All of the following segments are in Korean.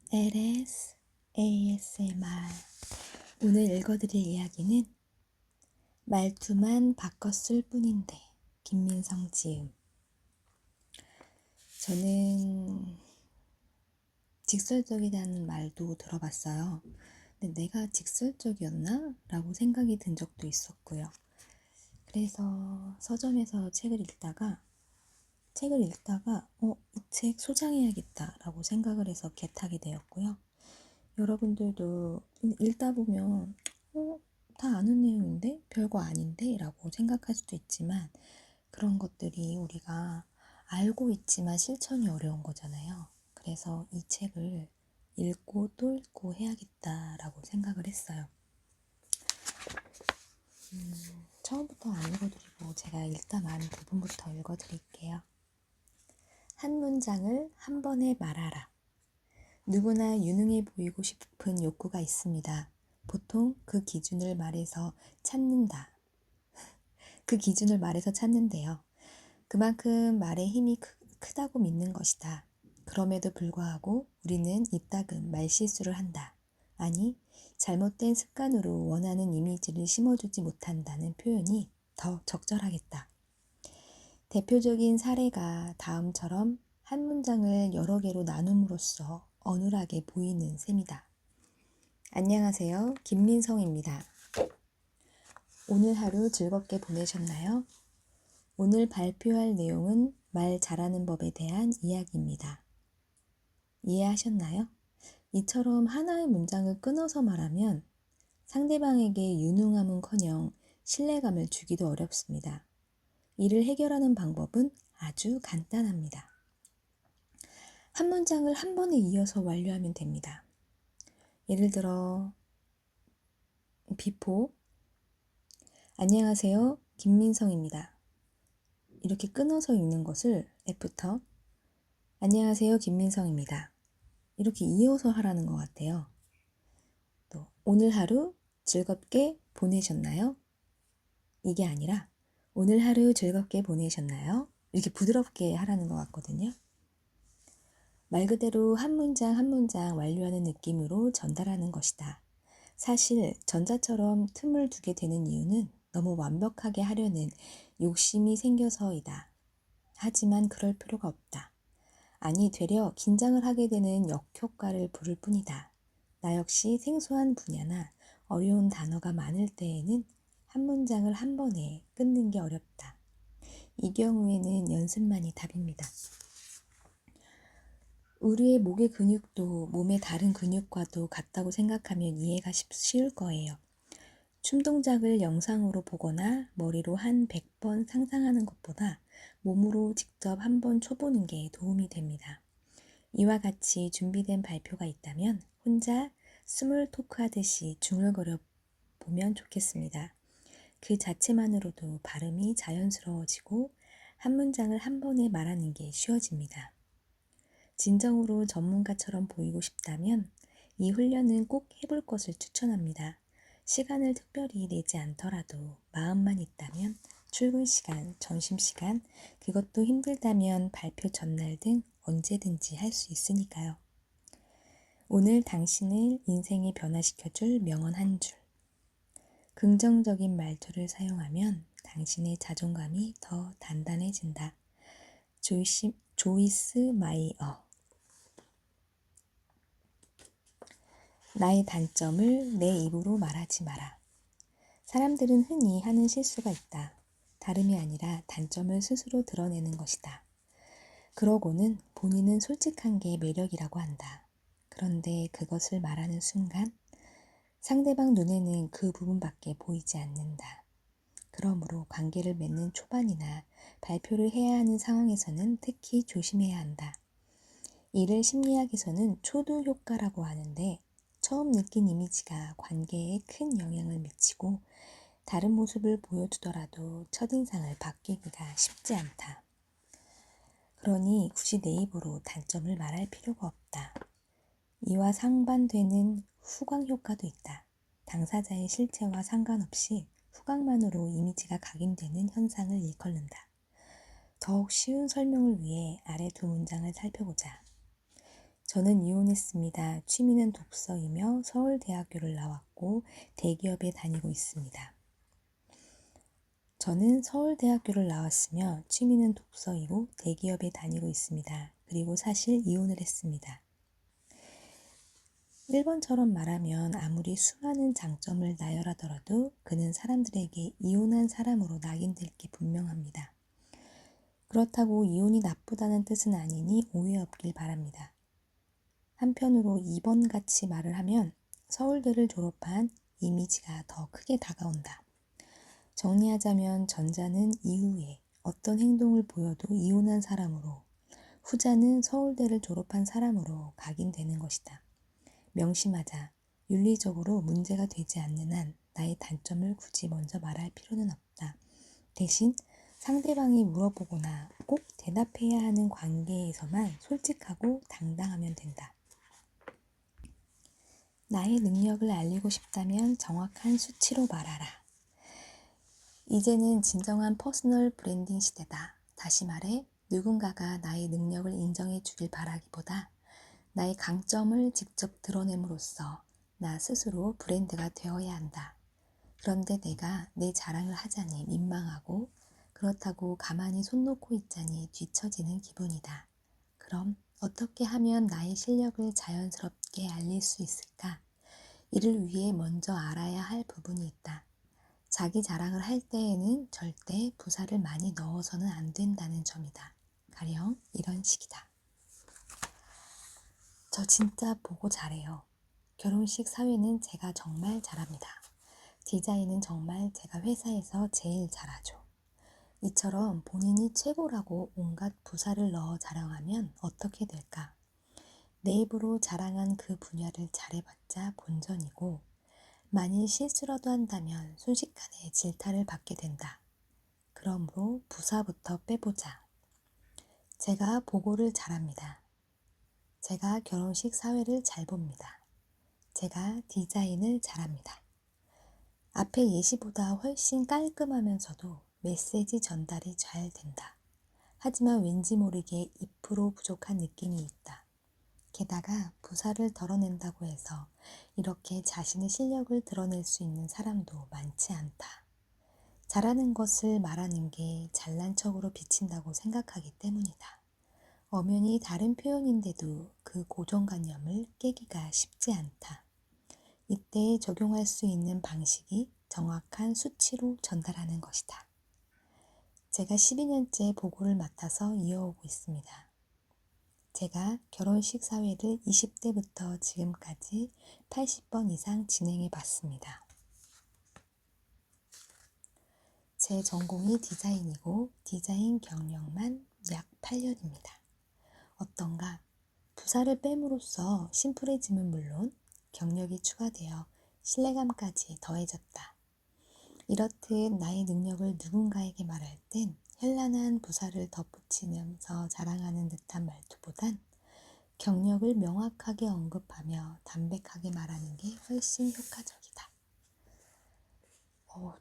LS ASMR. 오늘 읽어드릴 이야기는 말투만 바꿨을 뿐인데, 김민성 지음. 저는 직설적이라는 말도 들어봤어요. 근데 내가 직설적이었나? 라고 생각이 든 적도 있었고요. 그래서 서점에서 책을 읽다가 이 책 소장해야겠다 라고 생각을 해서 개타게 되었고요. 여러분들도 읽다 보면 다 아는 내용인데 별거 아닌데 라고 생각할 수도 있지만, 그런 것들이 우리가 알고 있지만 실천이 어려운 거잖아요. 그래서 이 책을 읽고 또 읽고 해야겠다라고 생각을 했어요. 처음부터 안 읽어드리고 제가 읽다 많은 부분부터 읽어드릴게요. 한 문장을 한 번에 말하라. 누구나 유능해 보이고 싶은 욕구가 있습니다. 보통 그 기준을 말해서 찾는데요. 그만큼 말의 힘이 크다고 믿는 것이다. 그럼에도 불구하고 우리는 이따금 말실수를 한다. 아니, 잘못된 습관으로 원하는 이미지를 심어주지 못한다는 표현이 더 적절하겠다. 대표적인 사례가 다음처럼 한 문장을 여러 개로 나눔으로써 어눌하게 보이는 셈이다. 안녕하세요. 김민성입니다. 오늘 하루 즐겁게 보내셨나요? 오늘 발표할 내용은 말 잘하는 법에 대한 이야기입니다. 이해하셨나요? 이처럼 하나의 문장을 끊어서 말하면 상대방에게 유능함은커녕 신뢰감을 주기도 어렵습니다. 이를 해결하는 방법은 아주 간단합니다. 한 문장을 한 번에 이어서 완료하면 됩니다. 예를 들어 비포, 안녕하세요. 김민성입니다. 이렇게 끊어서 읽는 것을 애프터, 안녕하세요. 김민성입니다. 이렇게 이어서 하라는 것 같아요. 또 오늘 하루 즐겁게 보내셨나요? 이게 아니라 오늘 하루 즐겁게 보내셨나요? 이렇게 부드럽게 하라는 것 같거든요. 말 그대로 한 문장 한 문장 완료하는 느낌으로 전달하는 것이다. 사실 전자처럼 틈을 두게 되는 이유는 너무 완벽하게 하려는 욕심이 생겨서이다. 하지만 그럴 필요가 없다. 아니, 되려 긴장을 하게 되는 역효과를 부를 뿐이다. 나 역시 생소한 분야나 어려운 단어가 많을 때에는 한 문장을 한 번에 끊는 게 어렵다. 이 경우에는 연습만이 답입니다. 우리의 목의 근육도 몸의 다른 근육과도 같다고 생각하면 이해가 쉬울 거예요. 춤 동작을 영상으로 보거나 머리로 한 100번 상상하는 것보다 몸으로 직접 한번 쳐보는 게 도움이 됩니다. 이와 같이 준비된 발표가 있다면 혼자 스몰 토크하듯이 중얼거려 보면 좋겠습니다. 그 자체만으로도 발음이 자연스러워지고 한 문장을 한 번에 말하는 게 쉬워집니다. 진정으로 전문가처럼 보이고 싶다면 이 훈련은 꼭 해볼 것을 추천합니다. 시간을 특별히 내지 않더라도 마음만 있다면 출근 시간, 점심시간, 그것도 힘들다면 발표 전날 등 언제든지 할 수 있으니까요. 오늘 당신을 인생에 변화시켜줄 명언 한 줄. 긍정적인 말투를 사용하면 당신의 자존감이 더 단단해진다. 조이스 마이어. 나의 단점을 내 입으로 말하지 마라. 사람들은 흔히 하는 실수가 있다. 다름이 아니라 단점을 스스로 드러내는 것이다. 그러고는 본인은 솔직한 게 매력이라고 한다. 그런데 그것을 말하는 순간 상대방 눈에는 그 부분밖에 보이지 않는다. 그러므로 관계를 맺는 초반이나 발표를 해야 하는 상황에서는 특히 조심해야 한다. 이를 심리학에서는 초두 효과라고 하는데, 처음 느낀 이미지가 관계에 큰 영향을 미치고 다른 모습을 보여주더라도 첫인상을 바뀌기가 쉽지 않다. 그러니 굳이 내 입으로 단점을 말할 필요가 없다. 이와 상반되는 후광 효과도 있다. 당사자의 실체와 상관없이 후광만으로 이미지가 각인되는 현상을 일컫는다. 더욱 쉬운 설명을 위해 아래 두 문장을 살펴보자. 저는 이혼했습니다. 취미는 독서이며 서울대학교를 나왔고 대기업에 다니고 있습니다. 저는 서울대학교를 나왔으며 취미는 독서이고 대기업에 다니고 있습니다. 그리고 사실 이혼을 했습니다. 1번처럼 말하면 아무리 수많은 장점을 나열하더라도 그는 사람들에게 이혼한 사람으로 낙인될 게 분명합니다. 그렇다고 이혼이 나쁘다는 뜻은 아니니 오해 없길 바랍니다. 한편으로 2번같이 말을 하면 서울대를 졸업한 이미지가 더 크게 다가온다. 정리하자면 전자는 이후에 어떤 행동을 보여도 이혼한 사람으로, 후자는 서울대를 졸업한 사람으로 각인되는 것이다. 명심하자. 윤리적으로 문제가 되지 않는 한 나의 단점을 굳이 먼저 말할 필요는 없다. 대신 상대방이 물어보거나 꼭 대답해야 하는 관계에서만 솔직하고 당당하면 된다. 나의 능력을 알리고 싶다면 정확한 수치로 말하라. 이제는 진정한 퍼스널 브랜딩 시대다. 다시 말해, 누군가가 나의 능력을 인정해 주길 바라기보다 나의 강점을 직접 드러냄으로써 나 스스로 브랜드가 되어야 한다. 그런데 내가 내 자랑을 하자니 민망하고 그렇다고 가만히 손 놓고 있자니 뒤처지는 기분이다. 그럼 어떻게 하면 나의 실력을 자연스럽게 알릴 수 있을까? 이를 위해 먼저 알아야 할 부분이 있다. 자기 자랑을 할 때에는 절대 부사를 많이 넣어서는 안 된다는 점이다. 가령 이런 식이다. 저 진짜 보고 잘해요. 결혼식 사회는 제가 정말 잘합니다. 디자인은 정말 제가 회사에서 제일 잘하죠. 이처럼 본인이 최고라고 온갖 부사를 넣어 자랑하면 어떻게 될까? 내 입으로 자랑한 그 분야를 잘해봤자 본전이고 만일 실수라도 한다면 순식간에 질타를 받게 된다. 그러므로 부사부터 빼보자. 제가 보고를 잘합니다. 제가 결혼식 사회를 잘 봅니다. 제가 디자인을 잘합니다. 앞에 예시보다 훨씬 깔끔하면서도 메시지 전달이 잘 된다. 하지만 왠지 모르게 2% 부족한 느낌이 있다. 게다가 부사를 덜어낸다고 해서 이렇게 자신의 실력을 드러낼 수 있는 사람도 많지 않다. 잘하는 것을 말하는 게 잘난 척으로 비친다고 생각하기 때문이다. 엄연히 다른 표현인데도 그 고정관념을 깨기가 쉽지 않다. 이때 적용할 수 있는 방식이 정확한 수치로 전달하는 것이다. 제가 12년째 보고를 맡아서 이어오고 있습니다. 제가 결혼식 사회를 20대부터 지금까지 80번 이상 진행해 봤습니다. 제 전공이 디자인이고 디자인 경력만 약 8년입니다. 어떤가? 부사를 뺨으로써 심플해짐은 물론 경력이 추가되어 신뢰감까지 더해졌다. 이렇듯 나의 능력을 누군가에게 말할 땐 현란한 부사를 덧붙이면서 자랑하는 듯한 말투보단 경력을 명확하게 언급하며 담백하게 말하는 게 훨씬 효과적이다.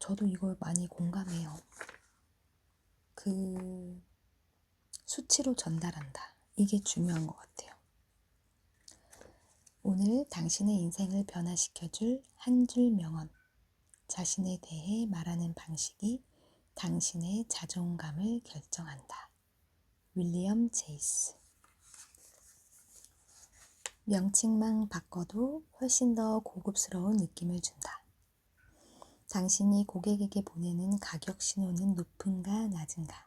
저도 이걸 많이 공감해요. 수치로 전달한다. 이게 중요한 것 같아요. 오늘 당신의 인생을 변화시켜줄 한 줄 명언. 자신에 대해 말하는 방식이 당신의 자존감을 결정한다. 윌리엄 제이스. 명칭만 바꿔도 훨씬 더 고급스러운 느낌을 준다. 당신이 고객에게 보내는 가격 신호는 높은가 낮은가?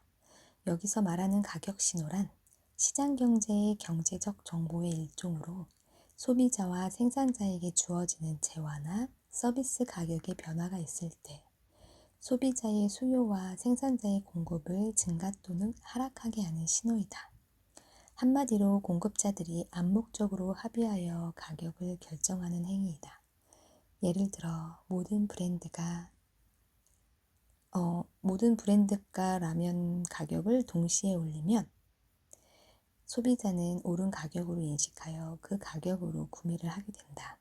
여기서 말하는 가격 신호란 시장 경제의 경제적 정보의 일종으로 소비자와 생산자에게 주어지는 재화나 서비스 가격의 변화가 있을 때 소비자의 수요와 생산자의 공급을 증가 또는 하락하게 하는 신호이다. 한마디로 공급자들이 암묵적으로 합의하여 가격을 결정하는 행위이다. 예를 들어 모든 브랜드가 라면 가격을 동시에 올리면 소비자는 오른 가격으로 인식하여 그 가격으로 구매를 하게 된다.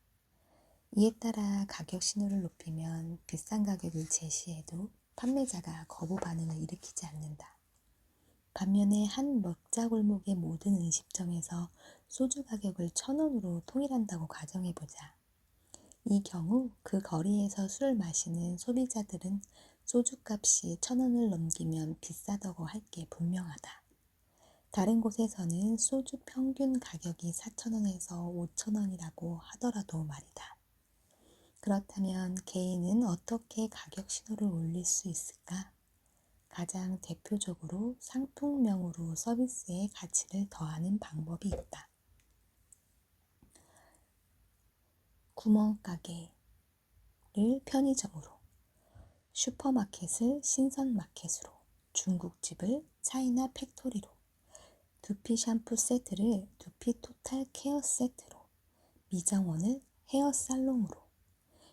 이에 따라 가격 신호를 높이면 비싼 가격을 제시해도 판매자가 거부 반응을 일으키지 않는다. 반면에 한 먹자골목의 모든 음식점에서 소주 가격을 1,000원으로 통일한다고 가정해보자. 이 경우 그 거리에서 술을 마시는 소비자들은 소주값이 1,000원을 넘기면 비싸다고 할 게 분명하다. 다른 곳에서는 소주 평균 가격이 4,000원에서 5,000원이라고 하더라도 말이다. 그렇다면 개인은 어떻게 가격 신호를 올릴 수 있을까? 가장 대표적으로 상품명으로 서비스의 가치를 더하는 방법이 있다. 구멍가게를 편의점으로, 슈퍼마켓을 신선마켓으로, 중국집을 차이나 팩토리로, 두피 샴푸 세트를 두피 토탈 케어 세트로, 미장원을 헤어 살롱으로,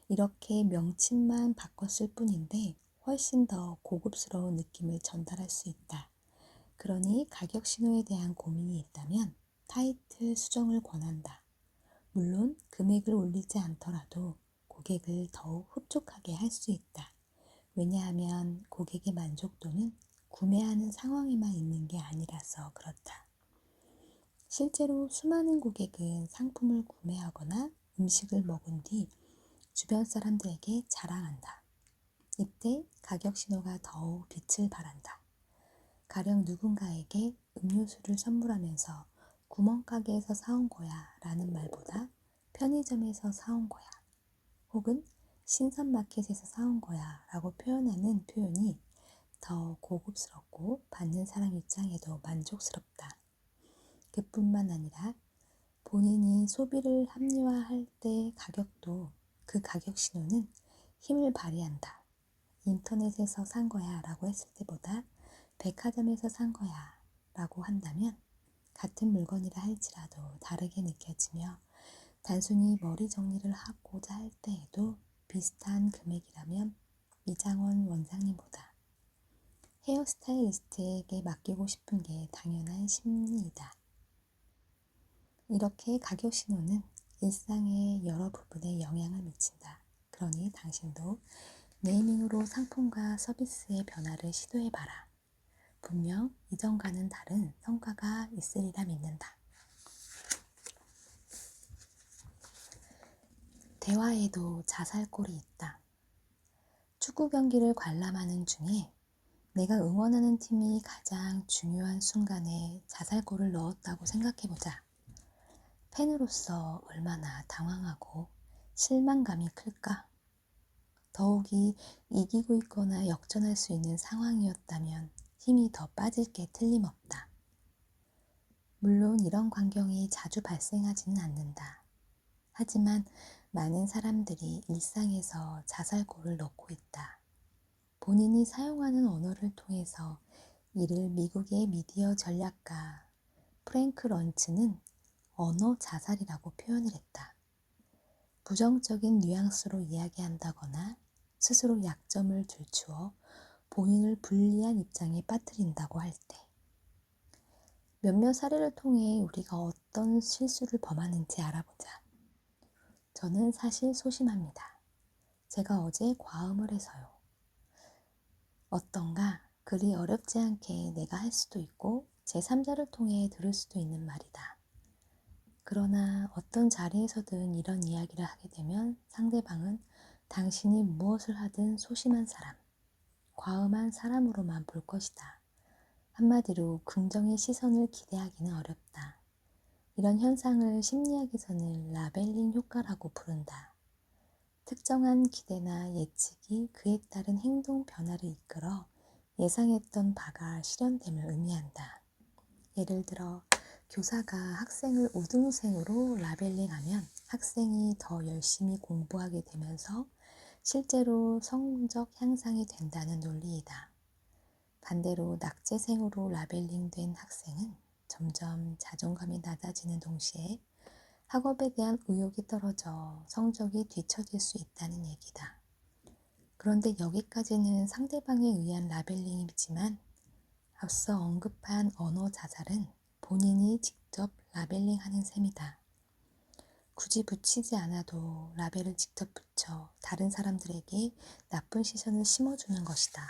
이렇게 명칭만 바꿨을 뿐인데 훨씬 더 고급스러운 느낌을 전달할 수 있다. 그러니 가격 신호에 대한 고민이 있다면 타이틀 수정을 권한다. 물론 금액을 올리지 않더라도 고객을 더욱 흡족하게 할 수 있다. 왜냐하면 고객의 만족도는 구매하는 상황에만 있는 게 아니라서 그렇다. 실제로 수많은 고객은 상품을 구매하거나 음식을 먹은 뒤 주변 사람들에게 자랑한다. 이때 가격 신호가 더욱 빛을 발한다. 가령 누군가에게 음료수를 선물하면서 구멍가게에서 사온 거야 라는 말보다 편의점에서 사온 거야 혹은 신선마켓에서 사온 거야 라고 표현하는 표현이 더 고급스럽고 받는 사람 입장에도 만족스럽다. 그뿐만 아니라 본인이 소비를 합리화할 때 가격도 그 가격 신호는 힘을 발휘한다. 인터넷에서 산 거야 라고 했을 때보다 백화점에서 산 거야 라고 한다면 같은 물건이라 할지라도 다르게 느껴지며 단순히 머리 정리를 하고자 할 때에도 비슷한 금액이라면 미장원 원장님보다 헤어스타일리스트에게 맡기고 싶은 게 당연한 심리이다. 이렇게 가격 신호는 일상의 여러 부분에 영향을 미친다. 그러니 당신도 네이밍으로 상품과 서비스의 변화를 시도해봐라. 분명 이전과는 다른 성과가 있으리라 믿는다. 대화에도 자살골이 있다. 축구 경기를 관람하는 중에 내가 응원하는 팀이 가장 중요한 순간에 자살골을 넣었다고 생각해보자. 팬으로서 얼마나 당황하고 실망감이 클까? 더욱이 이기고 있거나 역전할 수 있는 상황이었다면 힘이 더 빠질 게 틀림없다. 물론 이런 광경이 자주 발생하지는 않는다. 하지만 많은 사람들이 일상에서 자살골을 넣고 있다. 본인이 사용하는 언어를 통해서 이를 미국의 미디어 전략가 프랭크 런츠는 언어 자살이라고 표현을 했다. 부정적인 뉘앙스로 이야기한다거나 스스로 약점을 들추어 본인을 불리한 입장에 빠뜨린다고 할 때, 몇몇 사례를 통해 우리가 어떤 실수를 범하는지 알아보자. 저는 사실 소심합니다. 제가 어제 과음을 해서요. 어떤가 그리 어렵지 않게 내가 할 수도 있고 제3자를 통해 들을 수도 있는 말이다. 그러나 어떤 자리에서든 이런 이야기를 하게 되면 상대방은 당신이 무엇을 하든 소심한 사람, 과음한 사람으로만 볼 것이다. 한마디로 긍정의 시선을 기대하기는 어렵다. 이런 현상을 심리학에서는 라벨링 효과라고 부른다. 특정한 기대나 예측이 그에 따른 행동 변화를 이끌어 예상했던 바가 실현됨을 의미한다. 예를 들어 교사가 학생을 우등생으로 라벨링하면 학생이 더 열심히 공부하게 되면서 실제로 성적 향상이 된다는 논리이다. 반대로 낙제생으로 라벨링된 학생은 점점 자존감이 낮아지는 동시에 학업에 대한 의욕이 떨어져 성적이 뒤처질 수 있다는 얘기다. 그런데 여기까지는 상대방에 의한 라벨링이지만 앞서 언급한 언어 자살은 본인이 직접 라벨링하는 셈이다. 굳이 붙이지 않아도 라벨을 직접 붙여 다른 사람들에게 나쁜 시선을 심어주는 것이다.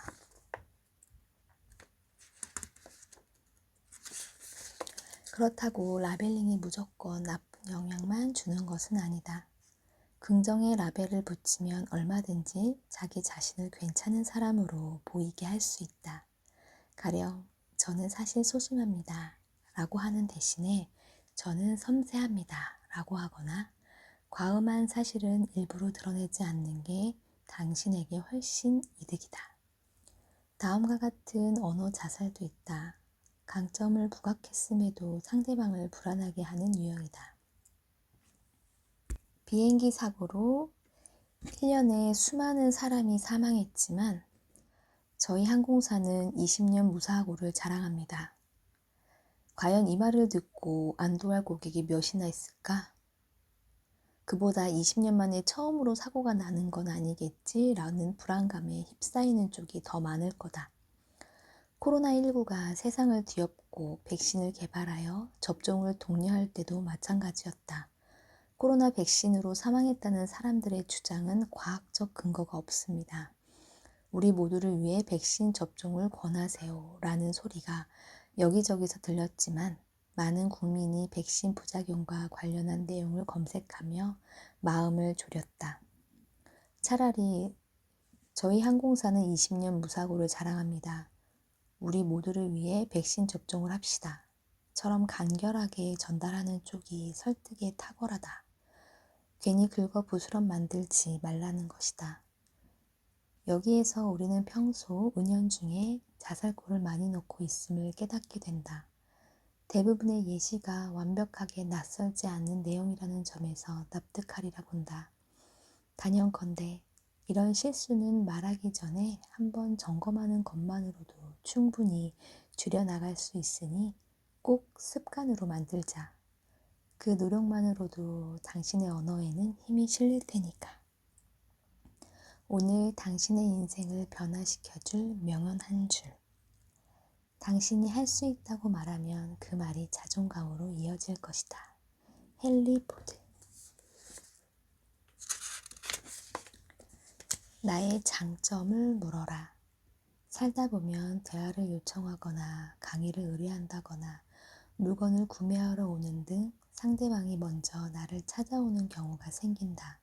그렇다고 라벨링이 무조건 나쁜 영향만 주는 것은 아니다. 긍정의 라벨을 붙이면 얼마든지 자기 자신을 괜찮은 사람으로 보이게 할 수 있다. 가령 저는 사실 소심합니다 라고 하는 대신에 저는 섬세합니다 라고 하거나 과음한 사실은 일부러 드러내지 않는 게 당신에게 훨씬 이득이다. 다음과 같은 언어 자살도 있다. 강점을 부각했음에도 상대방을 불안하게 하는 유형이다. 비행기 사고로 1년에 수많은 사람이 사망했지만 저희 항공사는 20년 무사고를 자랑합니다. 과연 이 말을 듣고 안도할 고객이 몇이나 있을까? 그보다 20년 만에 처음으로 사고가 나는 건 아니겠지? 라는 불안감에 휩싸이는 쪽이 더 많을 거다. 코로나19가 세상을 뒤엎고 백신을 개발하여 접종을 독려할 때도 마찬가지였다. 코로나 백신으로 사망했다는 사람들의 주장은 과학적 근거가 없습니다. 우리 모두를 위해 백신 접종을 권하세요 라는 소리가 여기저기서 들렸지만 많은 국민이 백신 부작용과 관련한 내용을 검색하며 마음을 졸였다. 차라리 저희 항공사는 20년 무사고를 자랑합니다. 우리 모두를 위해 백신 접종을 합시다. 처럼 간결하게 전달하는 쪽이 설득에 탁월하다. 괜히 긁어부스럼 만들지 말라는 것이다. 여기에서 우리는 평소 은연중에 자살골을 많이 넣고 있음을 깨닫게 된다. 대부분의 예시가 완벽하게 낯설지 않는 내용이라는 점에서 납득하리라 본다. 단연컨대 이런 실수는 말하기 전에 한번 점검하는 것만으로도 충분히 줄여나갈 수 있으니 꼭 습관으로 만들자. 그 노력만으로도 당신의 언어에는 힘이 실릴 테니까. 오늘 당신의 인생을 변화시켜줄 명언 한 줄. 당신이 할 수 있다고 말하면 그 말이 자존감으로 이어질 것이다. 헨리 포드. 나의 장점을 물어라. 살다 보면 대화를 요청하거나 강의를 의뢰한다거나 물건을 구매하러 오는 등 상대방이 먼저 나를 찾아오는 경우가 생긴다.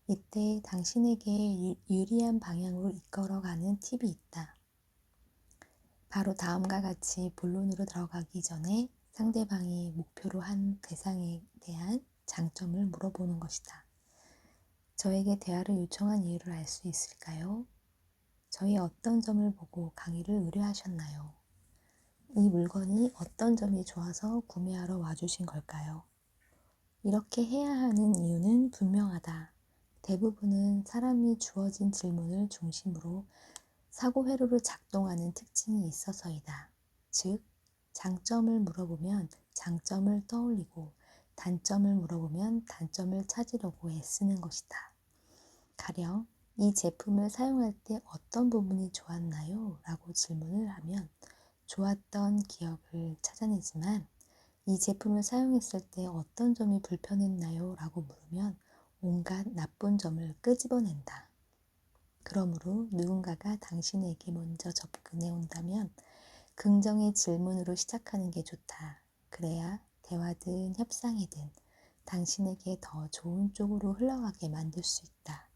이때 당신에게 유리한 방향으로 이끌어가는 팁이 있다. 바로 다음과 같이 본론으로 들어가기 전에 상대방이 목표로 한 대상에 대한 장점을 물어보는 것이다. 저에게 대화를 요청한 이유를 알 수 있을까요? 저의 어떤 점을 보고 강의를 의뢰하셨나요? 이 물건이 어떤 점이 좋아서 구매하러 와주신 걸까요? 이렇게 해야 하는 이유는 분명하다. 대부분은 사람이 주어진 질문을 중심으로 사고 회로를 작동하는 특징이 있어서이다. 즉, 장점을 물어보면 장점을 떠올리고 단점을 물어보면 단점을 찾으려고 애쓰는 것이다. 가령 이 제품을 사용할 때 어떤 부분이 좋았나요? 라고 질문을 하면 좋았던 기억을 찾아내지만 이 제품을 사용했을 때 어떤 점이 불편했나요? 라고 물으면 온갖 나쁜 점을 끄집어낸다. 그러므로 누군가가 당신에게 먼저 접근해 온다면 긍정의 질문으로 시작하는 게 좋다. 그래야 대화든 협상이든 당신에게 더 좋은 쪽으로 흘러가게 만들 수 있다.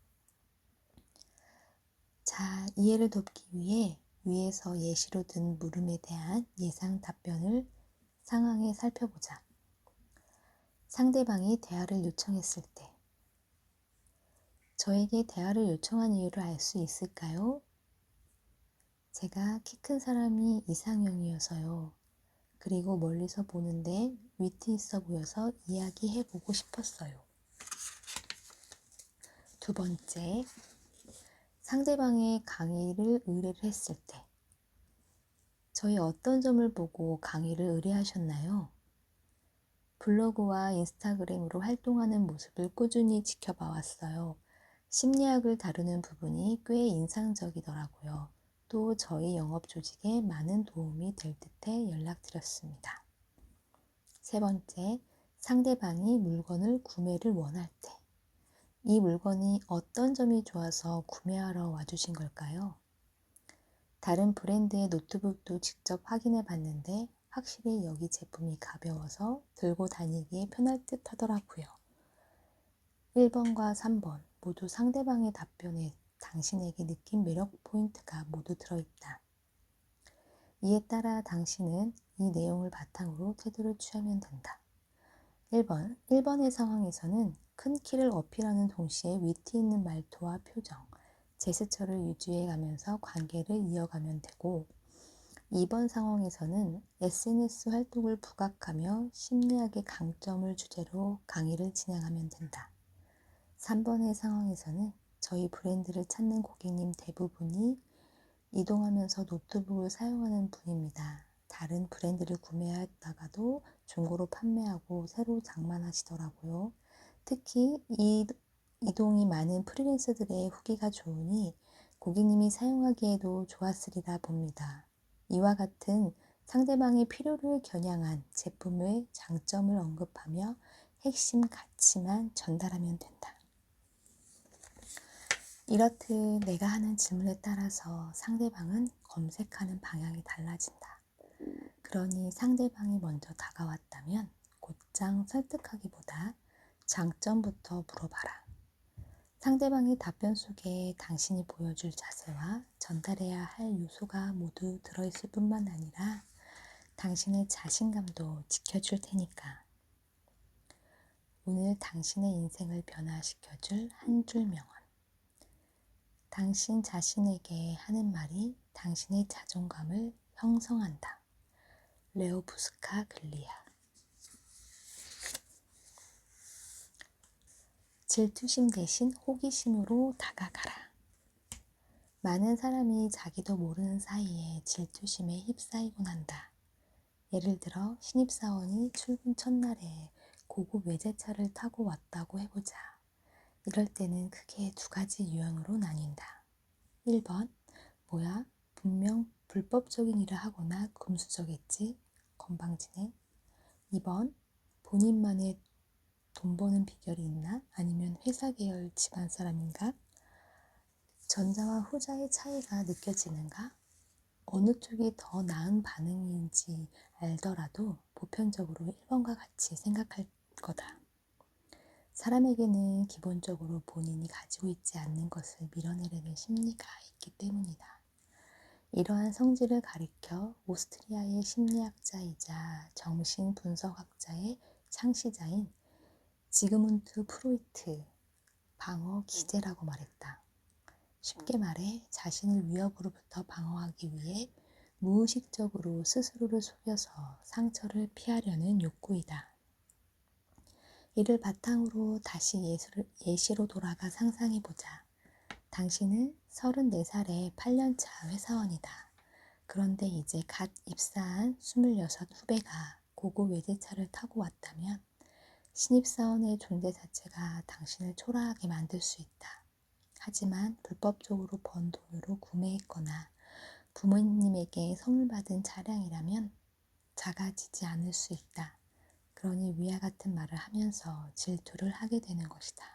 자, 이해를 돕기 위해 위에서 예시로 든 물음에 대한 예상 답변을 상황에 살펴보자. 상대방이 대화를 요청했을 때 저에게 대화를 요청한 이유를 알 수 있을까요? 제가 키 큰 사람이 이상형이어서요. 그리고 멀리서 보는데 위트 있어 보여서 이야기해보고 싶었어요. 두 번째, 상대방의 강의를 의뢰를 했을 때 저희 어떤 점을 보고 강의를 의뢰하셨나요? 블로그와 인스타그램으로 활동하는 모습을 꾸준히 지켜봐 왔어요. 심리학을 다루는 부분이 꽤 인상적이더라고요. 또 저희 영업 조직에 많은 도움이 될 듯해 연락드렸습니다. 세 번째, 상대방이 물건을 구매를 원할 때 이 물건이 어떤 점이 좋아서 구매하러 와주신 걸까요? 다른 브랜드의 노트북도 직접 확인해 봤는데 확실히 여기 제품이 가벼워서 들고 다니기에 편할 듯 하더라고요. 1번과 3번 모두 상대방의 답변에 당신에게 느낀 매력 포인트가 모두 들어있다. 이에 따라 당신은 이 내용을 바탕으로 태도를 취하면 된다. 1번의 상황에서는 큰 키를 어필하는 동시에 위트 있는 말투와 표정, 제스처를 유지해가면서 관계를 이어가면 되고, 2번 상황에서는 SNS 활동을 부각하며 심리학의 강점을 주제로 강의를 진행하면 된다. 3번의 상황에서는 저희 브랜드를 찾는 고객님 대부분이 이동하면서 노트북을 사용하는 분입니다. 다른 브랜드를 구매하다가도 중고로 판매하고 새로 장만하시더라고요. 특히 이동이 많은 프리랜서들의 후기가 좋으니 고객님이 사용하기에도 좋았으리라 봅니다. 이와 같은 상대방의 필요를 겨냥한 제품의 장점을 언급하며 핵심 가치만 전달하면 된다. 이렇듯 내가 하는 질문에 따라서 상대방은 검색하는 방향이 달라진다. 그러니 상대방이 먼저 다가왔다면 곧장 설득하기보다 장점부터 물어봐라. 상대방의 답변 속에 당신이 보여줄 자세와 전달해야 할 요소가 모두 들어있을 뿐만 아니라 당신의 자신감도 지켜줄 테니까. 오늘 당신의 인생을 변화시켜줄 한 줄 명언. 당신 자신에게 하는 말이 당신의 자존감을 형성한다. 레오 부스카글리아. 질투심 대신 호기심으로 다가가라. 많은 사람이 자기도 모르는 사이에 질투심에 휩싸이곤 한다. 예를 들어 신입사원이 출근 첫날에 고급 외제차를 타고 왔다고 해보자. 이럴 때는 크게 두 가지 유형으로 나뉜다. 1번, 뭐야? 분명 불법적인 일을 하거나 금수저겠지? 건방지네. 2번, 본인만의 돈 버는 비결이 있나? 아니면 회사 계열 집안 사람인가? 전자와 후자의 차이가 느껴지는가? 어느 쪽이 더 나은 반응인지 알더라도 보편적으로 1번과 같이 생각할 거다. 사람에게는 기본적으로 본인이 가지고 있지 않는 것을 밀어내려는 심리가 있기 때문이다. 이러한 성질을 가리켜 오스트리아의 심리학자이자 정신분석학자의 창시자인 지그문트 프로이트, 방어 기제라고 말했다. 쉽게 말해 자신을 위협으로부터 방어하기 위해 무의식적으로 스스로를 속여서 상처를 피하려는 욕구이다. 이를 바탕으로 다시 예시로 돌아가 상상해보자. 당신은 34살의 8년차 회사원이다. 그런데 이제 갓 입사한 26 후배가 고급 외제차를 타고 왔다면 신입사원의 존재 자체가 당신을 초라하게 만들 수 있다. 하지만 불법적으로 번 돈으로 구매했거나 부모님에게 선물 받은 차량이라면 작아지지 않을 수 있다. 그러니 위와 같은 말을 하면서 질투를 하게 되는 것이다.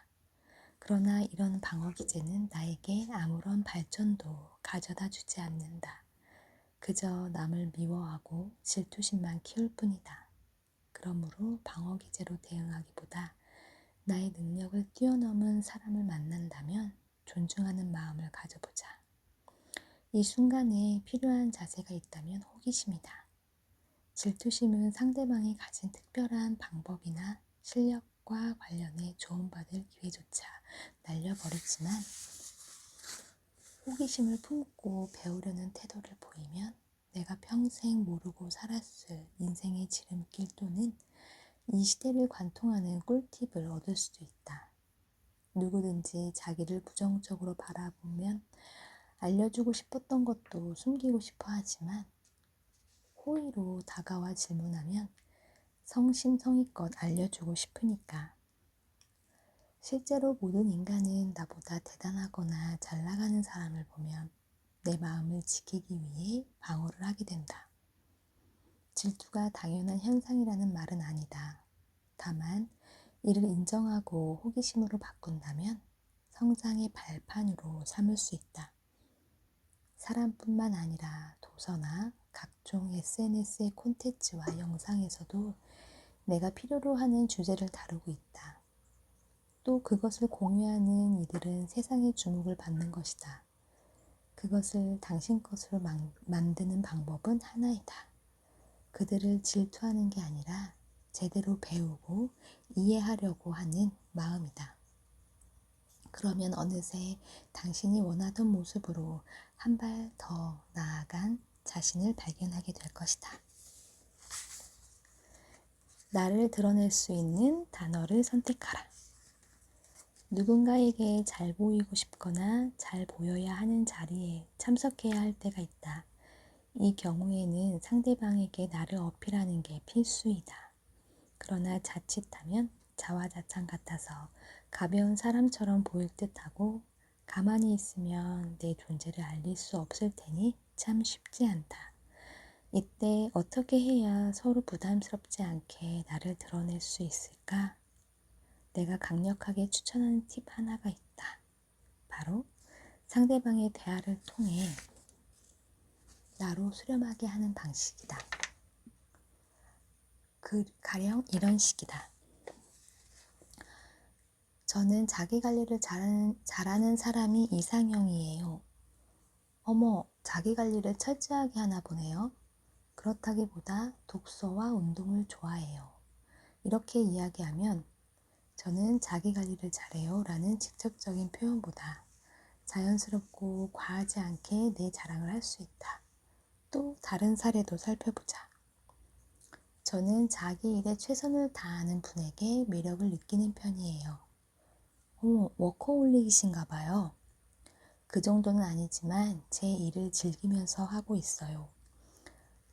그러나 이런 방어 기제는 나에게 아무런 발전도 가져다 주지 않는다. 그저 남을 미워하고 질투심만 키울 뿐이다. 그러므로 방어 기제로 대응하기보다 나의 능력을 뛰어넘은 사람을 만난다면 존중하는 마음을 가져보자. 이 순간에 필요한 자세가 있다면 호기심이다. 질투심은 상대방이 가진 특별한 방법이나 실력과 관련해 조언받을 기회조차 날려버리지만 호기심을 품고 배우려는 태도를 보이면 내가 평생 모르고 살았을 인생의 지름길 또는 이 시대를 관통하는 꿀팁을 얻을 수도 있다. 누구든지 자기를 부정적으로 바라보면 알려주고 싶었던 것도 숨기고 싶어 하지만 호의로 다가와 질문하면 성심성의껏 알려주고 싶으니까. 실제로 모든 인간은 나보다 대단하거나 잘 나가는 사람을 보면 내 마음을 지키기 위해 방어를 하게 된다. 질투가 당연한 현상이라는 말은 아니다. 다만 이를 인정하고 호기심으로 바꾼다면 성장의 발판으로 삼을 수 있다. 사람뿐만 아니라 도서나 각종 SNS의 콘텐츠와 영상에서도 내가 필요로 하는 주제를 다루고 있다. 또 그것을 공유하는 이들은 세상의 주목을 받는 것이다. 그것을 당신 것으로 만드는 방법은 하나이다. 그들을 질투하는 게 아니라 제대로 배우고 이해하려고 하는 마음이다. 그러면 어느새 당신이 원하던 모습으로 한 발 더 나아간 자신을 발견하게 될 것이다. 나를 드러낼 수 있는 단어를 선택하라. 누군가에게 잘 보이고 싶거나 잘 보여야 하는 자리에 참석해야 할 때가 있다. 이 경우에는 상대방에게 나를 어필하는 게 필수이다. 그러나 자칫하면 자화자찬 같아서 가벼운 사람처럼 보일 듯하고 가만히 있으면 내 존재를 알릴 수 없을 테니 참 쉽지 않다. 이때 어떻게 해야 서로 부담스럽지 않게 나를 드러낼 수 있을까? 내가 강력하게 추천하는 팁 하나가 있다. 바로 상대방의 대화를 통해 나로 수렴하게 하는 방식이다. 가령 이런 식이다. 저는 자기관리를 잘하는 사람이 이상형이에요. 어머, 자기관리를 철저하게 하나 보네요. 그렇다기보다 독서와 운동을 좋아해요. 이렇게 이야기하면 저는 자기관리를 잘해요 라는 직접적인 표현보다 자연스럽고 과하지 않게 내 자랑을 할 수 있다. 또 다른 사례도 살펴보자. 저는 자기 일에 최선을 다하는 분에게 매력을 느끼는 편이에요. 워커홀릭이신가 봐요. 그 정도는 아니지만 제 일을 즐기면서 하고 있어요.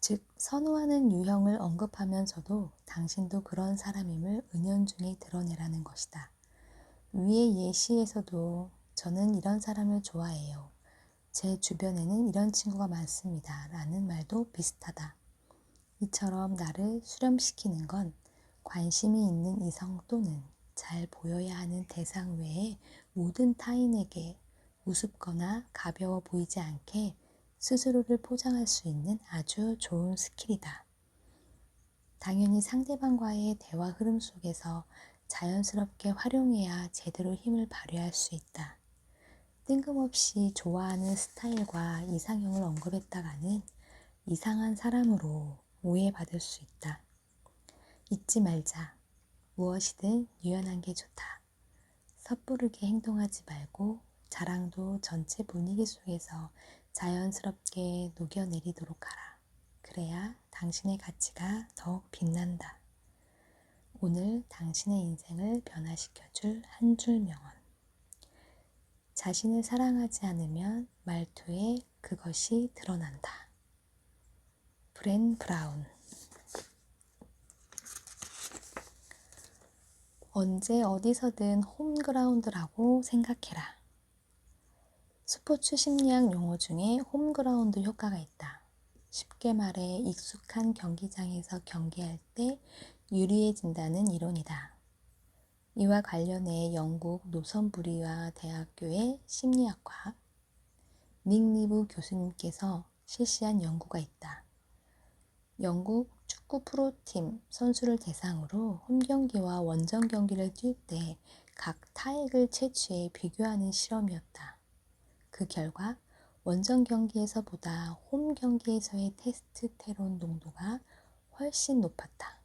즉, 선호하는 유형을 언급하면서도 당신도 그런 사람임을 은연중에 드러내라는 것이다. 위의 예시에서도 저는 이런 사람을 좋아해요. 제 주변에는 이런 친구가 많습니다. 라는 말도 비슷하다. 이처럼 나를 수렴시키는 건 관심이 있는 이성 또는 잘 보여야 하는 대상 외에 모든 타인에게 우습거나 가벼워 보이지 않게 스스로를 포장할 수 있는 아주 좋은 스킬이다. 당연히 상대방과의 대화 흐름 속에서 자연스럽게 활용해야 제대로 힘을 발휘할 수 있다. 뜬금없이 좋아하는 스타일과 이상형을 언급했다가는 이상한 사람으로 오해받을 수 있다. 잊지 말자. 무엇이든 유연한 게 좋다. 섣부르게 행동하지 말고 자랑도 전체 분위기 속에서 자연스럽게 녹여내리도록 하라. 그래야 당신의 가치가 더욱 빛난다. 오늘 당신의 인생을 변화시켜줄 한 줄 명언. 자신을 사랑하지 않으면 말투에 그것이 드러난다. 브렌 브라운. 언제 어디서든 홈그라운드라고 생각해라. 스포츠 심리학 용어 중에 홈그라운드 효과가 있다. 쉽게 말해 익숙한 경기장에서 경기할 때 유리해진다는 이론이다. 이와 관련해 영국 노선부리와 대학교의 심리학과 닉 리브 교수님께서 실시한 연구가 있다. 영국 축구 프로팀 선수를 대상으로 홈경기와 원정 경기를 뛸 때 각 타액을 채취해 비교하는 실험이었다. 그 결과 원정 경기에서보다 홈 경기에서의 테스토스테론 농도가 훨씬 높았다.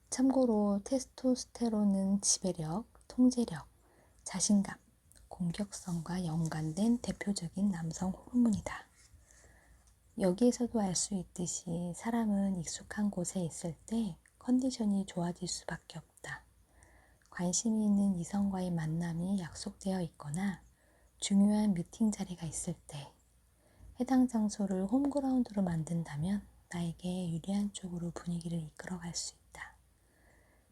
참고로 테스토스테론은 지배력, 통제력, 자신감, 공격성과 연관된 대표적인 남성 호르몬이다. 여기에서도 알 수 있듯이 사람은 익숙한 곳에 있을 때 컨디션이 좋아질 수밖에 없다. 관심이 있는 이성과의 만남이 약속되어 있거나 중요한 미팅 자리가 있을 때 해당 장소를 홈그라운드로 만든다면 나에게 유리한 쪽으로 분위기를 이끌어갈 수 있다.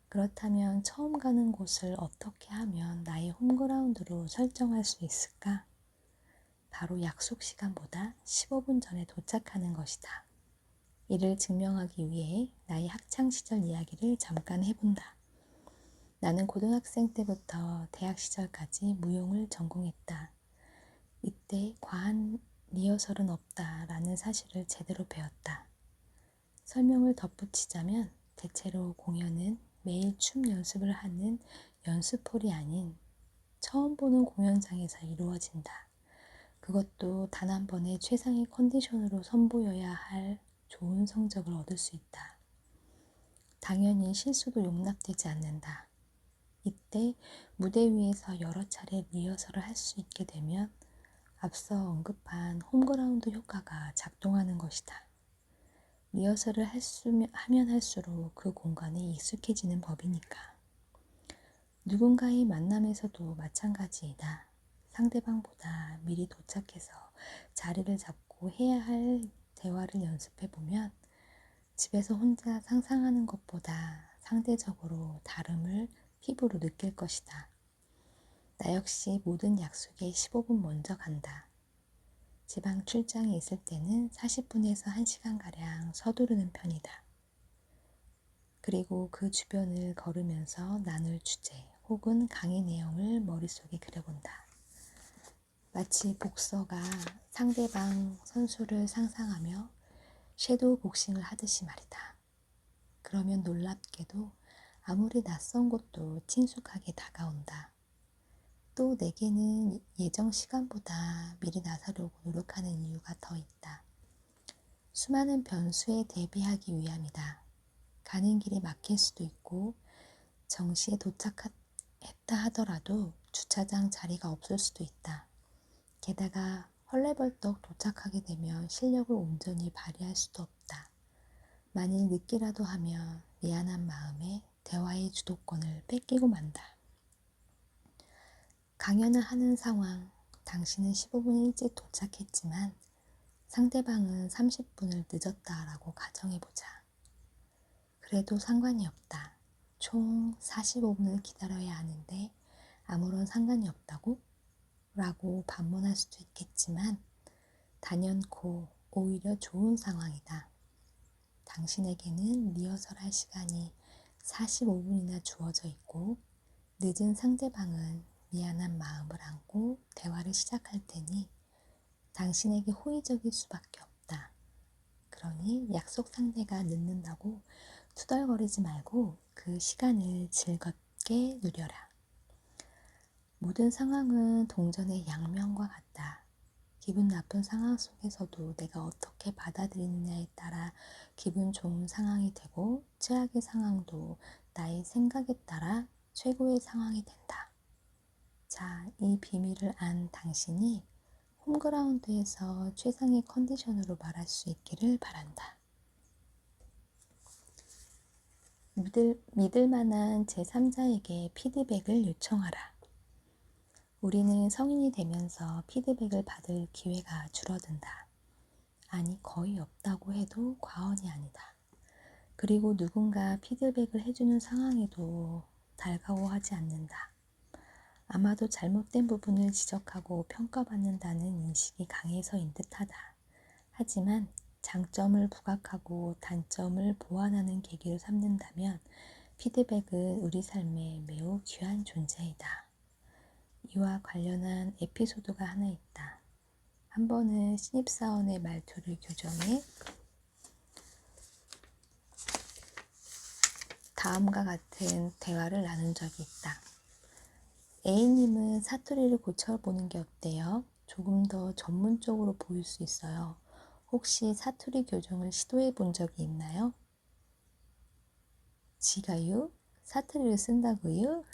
그렇다면 처음 가는 곳을 어떻게 하면 나의 홈그라운드로 설정할 수 있을까? 바로 약속 시간보다 15분 전에 도착하는 것이다. 이를 증명하기 위해 나의 학창시절 이야기를 잠깐 해본다. 나는 고등학생 때부터 대학 시절까지 무용을 전공했다. 이때 과한 리허설은 없다라는 사실을 제대로 배웠다. 설명을 덧붙이자면 대체로 공연은 매일 춤 연습을 하는 연습홀이 아닌 처음 보는 공연장에서 이루어진다. 그것도 단 한 번의 최상의 컨디션으로 선보여야 할 좋은 성적을 얻을 수 있다. 당연히 실수도 용납되지 않는다. 이때 무대 위에서 여러 차례 리허설을 할 수 있게 되면 앞서 언급한 홈그라운드 효과가 작동하는 것이다. 리허설을 하면 할수록 그 공간에 익숙해지는 법이니까. 누군가의 만남에서도 마찬가지이다. 상대방보다 미리 도착해서 자리를 잡고 해야 할 대화를 연습해보면 집에서 혼자 상상하는 것보다 상대적으로 다름을 피부로 느낄 것이다. 나 역시 모든 약속에 15분 먼저 간다. 지방 출장에 있을 때는 40분에서 1시간가량 서두르는 편이다. 그리고 그 주변을 걸으면서 나눌 주제 혹은 강의 내용을 머릿속에 그려본다. 마치 복서가 상대방 선수를 상상하며 섀도우 복싱을 하듯이 말이다. 그러면 놀랍게도 아무리 낯선 곳도 친숙하게 다가온다. 또 내게는 예정 시간보다 미리 나서려고 노력하는 이유가 더 있다. 수많은 변수에 대비하기 위함이다. 가는 길이 막힐 수도 있고 정시에 도착했다 하더라도 주차장 자리가 없을 수도 있다. 게다가 헐레벌떡 도착하게 되면 실력을 온전히 발휘할 수도 없다. 만일 늦기라도 하면 미안한 마음에 대화의 주도권을 뺏기고 만다. 강연을 하는 상황, 당신은 15분 일찍 도착했지만 상대방은 30분을 늦었다라고 가정해보자. 그래도 상관이 없다. 총 45분을 기다려야 하는데 아무런 상관이 없다고? 라고 반문할 수도 있겠지만 단연코 오히려 좋은 상황이다. 당신에게는 리허설할 시간이 45분이나 주어져 있고 늦은 상대방은 미안한 마음을 안고 대화를 시작할 테니 당신에게 호의적일 수밖에 없다. 그러니 약속 상대가 늦는다고 투덜거리지 말고 그 시간을 즐겁게 누려라. 모든 상황은 동전의 양면과 같다. 기분 나쁜 상황 속에서도 내가 어떻게 받아들이느냐에 따라 기분 좋은 상황이 되고 최악의 상황도 나의 생각에 따라 최고의 상황이 된다. 자, 이 비밀을 안 당신이 홈그라운드에서 최상의 컨디션으로 말할 수 있기를 바란다. 믿을 만한 제3자에게 피드백을 요청하라. 우리는 성인이 되면서 피드백을 받을 기회가 줄어든다. 아니, 거의 없다고 해도 과언이 아니다. 그리고 누군가 피드백을 해주는 상황에도 달가워하지 않는다. 아마도 잘못된 부분을 지적하고 평가받는다는 인식이 강해서인 듯하다. 하지만 장점을 부각하고 단점을 보완하는 계기로 삼는다면 피드백은 우리 삶에 매우 귀한 존재이다. 이와 관련한 에피소드가 하나 있다. 한 번은 신입사원의 말투를 교정해 다음과 같은 대화를 나눈 적이 있다. A님은 사투리를 고쳐보는 게 어때요? 조금 더 전문적으로 보일 수 있어요. 혹시 사투리 교정을 시도해 본 적이 있나요? 지가요? 사투리를 쓴다고요?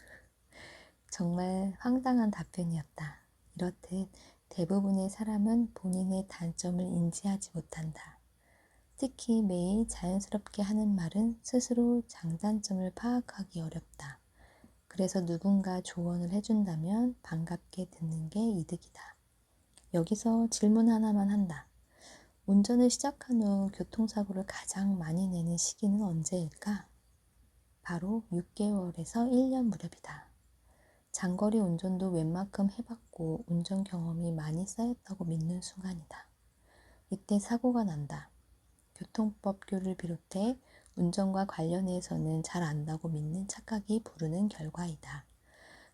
정말 황당한 답변이었다. 이렇듯 대부분의 사람은 본인의 단점을 인지하지 못한다. 특히 매일 자연스럽게 하는 말은 스스로 장단점을 파악하기 어렵다. 그래서 누군가 조언을 해준다면 반갑게 듣는 게 이득이다. 여기서 질문 하나만 한다. 운전을 시작한 후 교통사고를 가장 많이 내는 시기는 언제일까? 바로 6개월에서 1년 무렵이다. 장거리 운전도 웬만큼 해봤고 운전 경험이 많이 쌓였다고 믿는 순간이다. 이때 사고가 난다. 교통법규를 비롯해 운전과 관련해서는 잘 안다고 믿는 착각이 부르는 결과이다.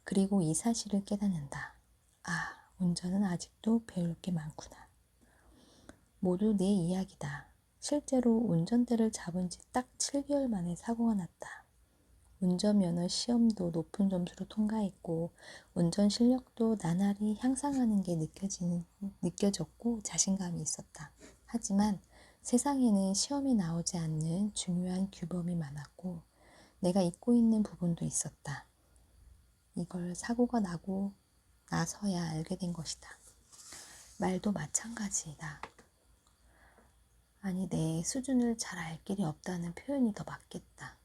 그리고 이 사실을 깨닫는다. 아, 운전은 아직도 배울 게 많구나. 모두 내 이야기다. 실제로 운전대를 잡은 지 딱 7개월 만에 사고가 났다. 운전면허 시험도 높은 점수로 통과했고 운전 실력도 나날이 향상하는 게 느껴졌고 자신감이 있었다. 하지만 세상에는 시험에 나오지 않는 중요한 규범이 많았고 내가 잊고 있는 부분도 있었다. 이걸 사고가 나고 나서야 알게 된 것이다. 말도 마찬가지다. 아니, 내 수준을 잘 알 길이 없다는 표현이 더 맞겠다.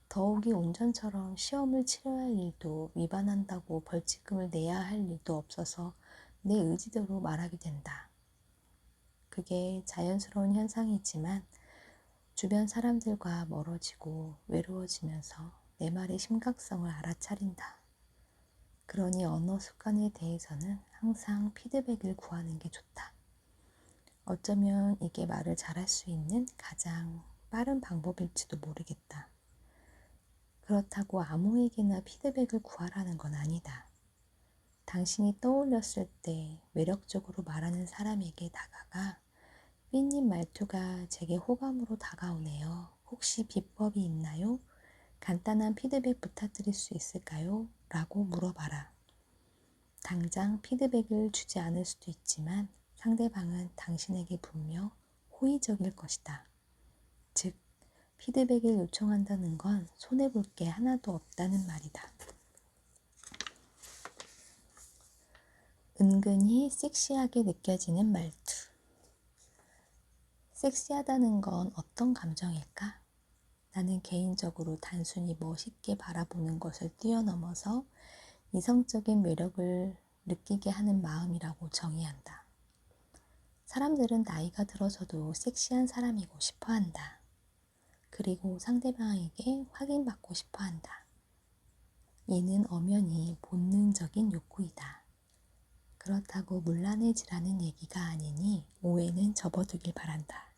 더욱이 운전처럼 시험을 치러야 할 일도 위반한다고 벌칙금을 내야 할 일도 없어서 내 의지대로 말하게 된다. 그게 자연스러운 현상이지만 주변 사람들과 멀어지고 외로워지면서 내 말의 심각성을 알아차린다. 그러니 언어 습관에 대해서는 항상 피드백을 구하는 게 좋다. 어쩌면 이게 말을 잘할 수 있는 가장 빠른 방법일지도 모르겠다. 그렇다고 아무에게나 피드백을 구하라는 건 아니다. 당신이 떠올렸을 때 매력적으로 말하는 사람에게 다가가 삐님 말투가 제게 호감으로 다가오네요. 혹시 비법이 있나요? 간단한 피드백 부탁드릴 수 있을까요? 라고 물어봐라. 당장 피드백을 주지 않을 수도 있지만 상대방은 당신에게 분명 호의적일 것이다. 즉, 피드백을 요청한다는 건 손해볼 게 하나도 없다는 말이다. 은근히 섹시하게 느껴지는 말투. 섹시하다는 건 어떤 감정일까? 나는 개인적으로 단순히 멋있게 바라보는 것을 뛰어넘어서 이성적인 매력을 느끼게 하는 마음이라고 정의한다. 사람들은 나이가 들어서도 섹시한 사람이고 싶어 한다. 그리고 상대방에게 확인받고 싶어 한다. 이는 엄연히 본능적인 욕구이다. 그렇다고 문란해지라는 얘기가 아니니 오해는 접어두길 바란다.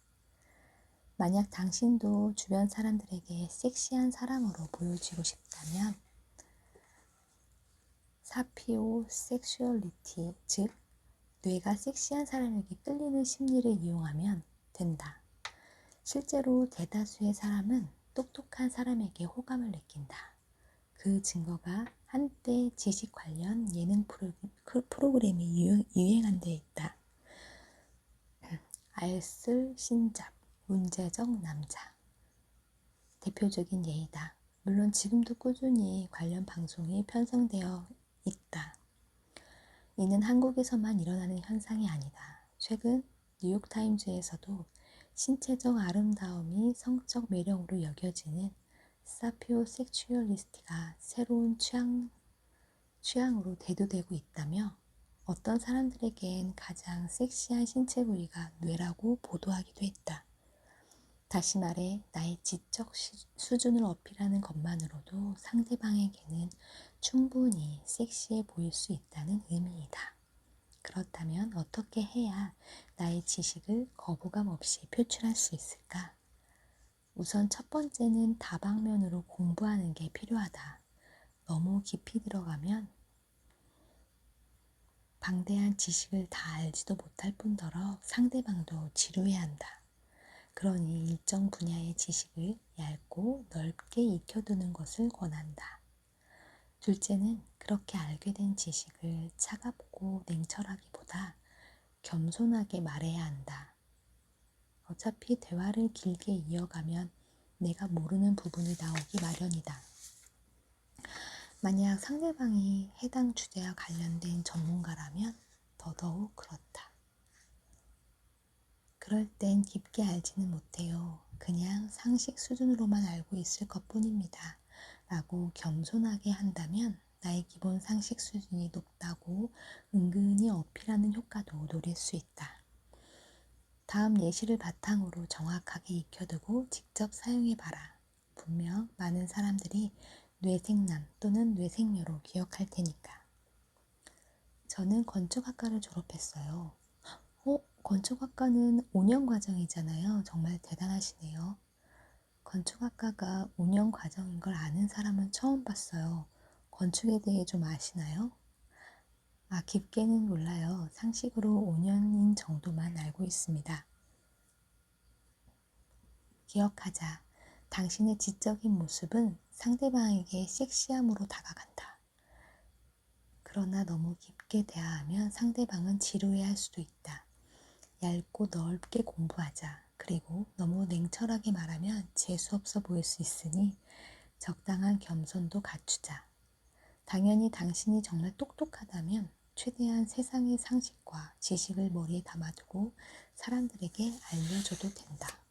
만약 당신도 주변 사람들에게 섹시한 사람으로 보여지고 싶다면 사피오 섹슈얼리티, 즉 뇌가 섹시한 사람에게 끌리는 심리를 이용하면 된다. 실제로 대다수의 사람은 똑똑한 사람에게 호감을 느낀다. 그 증거가 한때 지식 관련 예능 프로그램이 유행한 데 있다. 알쓸 신잡, 문제적 남자. 대표적인 예이다. 물론 지금도 꾸준히 관련 방송이 편성되어 있다. 이는 한국에서만 일어나는 현상이 아니다. 최근 뉴욕타임즈에서도 신체적 아름다움이 성적 매력으로 여겨지는 사피오섹슈얼리스트가 새로운 취향으로 대두되고 있다며 어떤 사람들에겐 가장 섹시한 신체 부위가 뇌라고 보도하기도 했다. 다시 말해 나의 지적 수준을 어필하는 것만으로도 상대방에게는 충분히 섹시해 보일 수 있다는 의미이다. 그렇다면 어떻게 해야 나의 지식을 거부감 없이 표출할 수 있을까? 우선 첫 번째는 다방면으로 공부하는 게 필요하다. 너무 깊이 들어가면 방대한 지식을 다 알지도 못할 뿐더러 상대방도 지루해한다. 그러니 일정 분야의 지식을 얇고 넓게 익혀두는 것을 권한다. 둘째는 그렇게 알게 된 지식을 차갑고 냉철하기보다 겸손하게 말해야 한다. 어차피 대화를 길게 이어가면 내가 모르는 부분이 나오기 마련이다. 만약 상대방이 해당 주제와 관련된 전문가라면 더더욱 그렇다. 그럴 땐 깊게 알지는 못해요. 그냥 상식 수준으로만 알고 있을 것뿐입니다. 라고 겸손하게 한다면 나의 기본 상식 수준이 높다고 은근히 어필하는 효과도 노릴 수 있다. 다음 예시를 바탕으로 정확하게 익혀두고 직접 사용해봐라. 분명 많은 사람들이 뇌생남 또는 뇌생녀로 기억할 테니까. 저는 건축학과를 졸업했어요. 건축학과는 5년 과정이잖아요. 정말 대단하시네요. 건축학과가 5년 과정인 걸 아는 사람은 처음 봤어요. 건축에 대해 좀 아시나요? 깊게는 몰라요. 상식으로 5년인 정도만 알고 있습니다. 기억하자. 당신의 지적인 모습은 상대방에게 섹시함으로 다가간다. 그러나 너무 깊게 대화하면 상대방은 지루해할 수도 있다. 얇고 넓게 공부하자. 그리고 너무 냉철하게 말하면 재수없어 보일 수 있으니 적당한 겸손도 갖추자. 당연히 당신이 정말 똑똑하다면 최대한 세상의 상식과 지식을 머리에 담아두고 사람들에게 알려줘도 된다.